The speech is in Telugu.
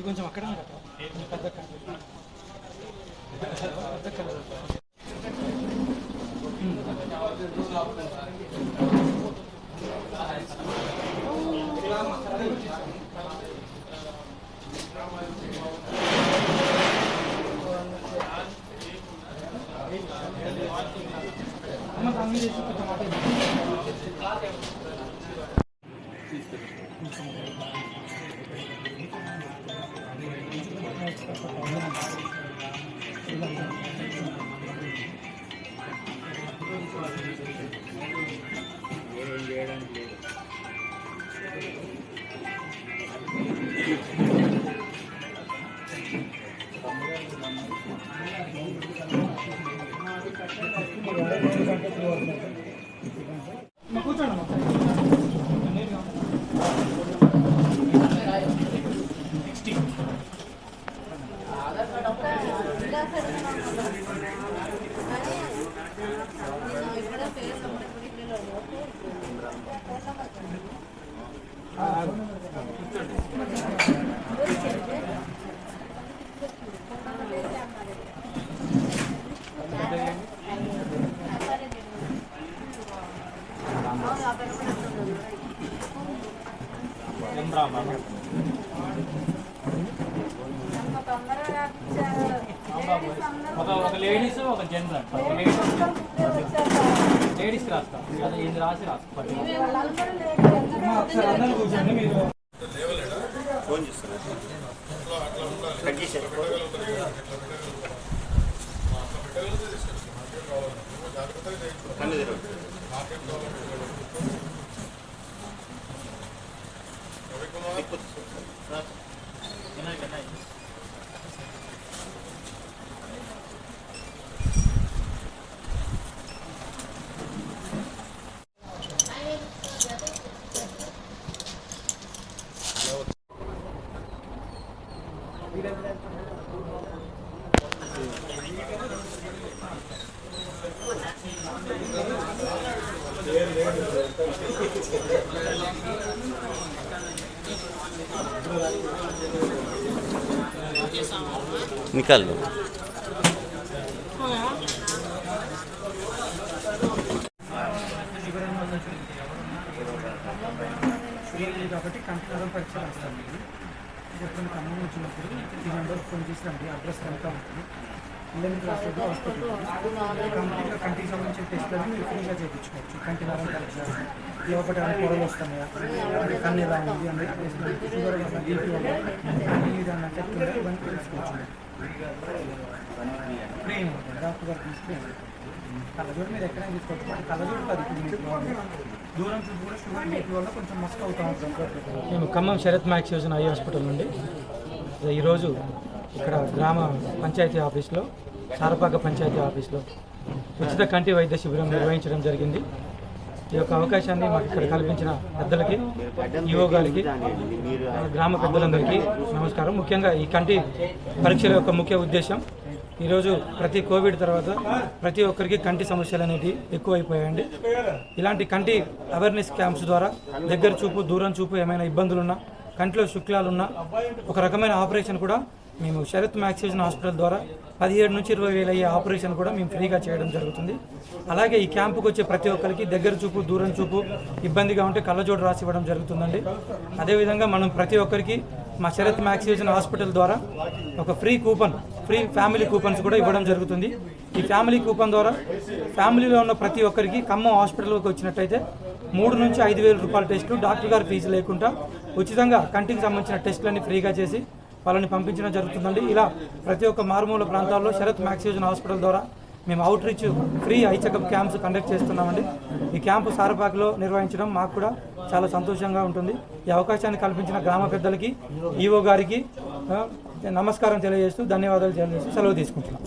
ఇది కొంచెం అక్కడ పెద్ద కలర్ ఒక లేడీస్ ఒక జెంట్స్ లేడీస్ రాస్తా అది ఇది రాసి రాస్తా కూర్చోండి మీరు ఫోన్ చేస్తారు निकाल लो కాబట్టి కంప్యూటర్ పరీక్ష రాస్తాను ఎప్పుడు ఖమ్మం వచ్చినప్పుడు ఈ నెంబర్ ఫోన్ చేసి రండి అడ్రస్ కనుక ఉంటుంది 11th క్లాస్ హాస్పిటల్ కంప్లీట్గా కంటికి సంబంధించిన టెస్ట్లను మీరు ఫ్రీగా చేయించుకోవచ్చు కంటి నరం పరీక్ష లోపల పొరలు వస్తున్నాయా కన్ను ఎలా ఉంది అని షుగర్ వల్ల బీపీ వల్ల అన్ని విధాలు ఎఫెక్ట్ ఉంటే ఇవన్నీ తెలుసుకోవచ్చు ఫ్రీ ఉంటుంది డాక్టర్ గారు తీసుకుని కళ్ళజోడు మీరు ఎక్కడైనా తీసుకోవచ్చు బట్ కళ్ళజోడు కాదు దూరం చూసి కూడా షుగర్ బీపీ వల్ల కొంచెం మస్తు అవుతా ఉంటుంది. మేము ఖమ్మం శరత్ మ్యాక్స్ యోజన ఐ హాస్పిటల్ నుండి ఈరోజు ఇక్కడ గ్రామ పంచాయతీ ఆఫీస్లో సారపాక పంచాయతీ ఆఫీస్లో ఉచిత కంటి వైద్య శిబిరం నిర్వహించడం జరిగింది. ఈ యొక్క అవకాశాన్ని మాకు ఇక్కడ కల్పించిన పెద్దలకి, ఈఓ గారికి, గ్రామ పెద్దలందరికీ నమస్కారం. ముఖ్యంగా ఈ కంటి పరీక్షల యొక్క ముఖ్య ఉద్దేశం ఈరోజు ప్రతి కోవిడ్ తర్వాత ప్రతి ఒక్కరికి కంటి సమస్యలు అనేవి ఎక్కువైపోయాయండి. ఇలాంటి కంటి అవేర్నెస్ క్యాంప్స్ ద్వారా దగ్గర చూపు, దూరం చూపు ఏమైనా ఇబ్బందులున్నా, కంటిలో శుక్లాలున్నా ఒక రకమైన ఆపరేషన్ కూడా మేము శరత్ మ్యాక్స్ యోజన హాస్పిటల్ ద్వారా 17 నుంచి 20 వేలు అయ్యే ఆపరేషన్ కూడా మేము ఫ్రీగా చేయడం జరుగుతుంది. అలాగే ఈ క్యాంపుకి వచ్చే ప్రతి ఒక్కరికి దగ్గర చూపు, దూరం చూపు ఇబ్బందిగా ఉంటే కళ్ళజోడు రాసి ఇవ్వడం జరుగుతుందండి. అదేవిధంగా మనం ప్రతి ఒక్కరికి మా శరత్ మ్యాక్స్ యోజన హాస్పిటల్ ద్వారా ఒక ఫ్రీ ఫ్యామిలీ కూపన్స్ కూడా ఇవ్వడం జరుగుతుంది. ఈ ఫ్యామిలీ కూపన్ ద్వారా ఫ్యామిలీలో ఉన్న ప్రతి ఒక్కరికి ఖమ్మం హాస్పిటల్కి వచ్చినట్టయితే 3 నుంచి 5 వేల రూపాయల టెస్టులు డాక్టర్ గారి ఫీజు లేకుండా ఉచితంగా కంటికి సంబంధించిన టెస్టులన్నీ ఫ్రీగా చేసి వాళ్ళని పంపించడం జరుగుతుందండి. ఇలా ప్రతి ఒక్క మారుమూల ప్రాంతాల్లో శరత్ మ్యాక్స్ యోజన హాస్పిటల్ ద్వారా మేము out reach free eye checkup camps conduct చేస్తున్నామండి. ఈ క్యాంపు సారపాకలో నిర్వహించడం మాకు కూడా చాలా సంతోషంగా ఉంటుంది. ఈ అవకాశాన్ని కల్పించిన గ్రామ పెద్దలకి, ఈఓ గారికి నమస్కారం తెలియజేస్తూ ధన్యవాదాలు తెలియజేస్తూ సెలవు తీసుకుంటున్నాం.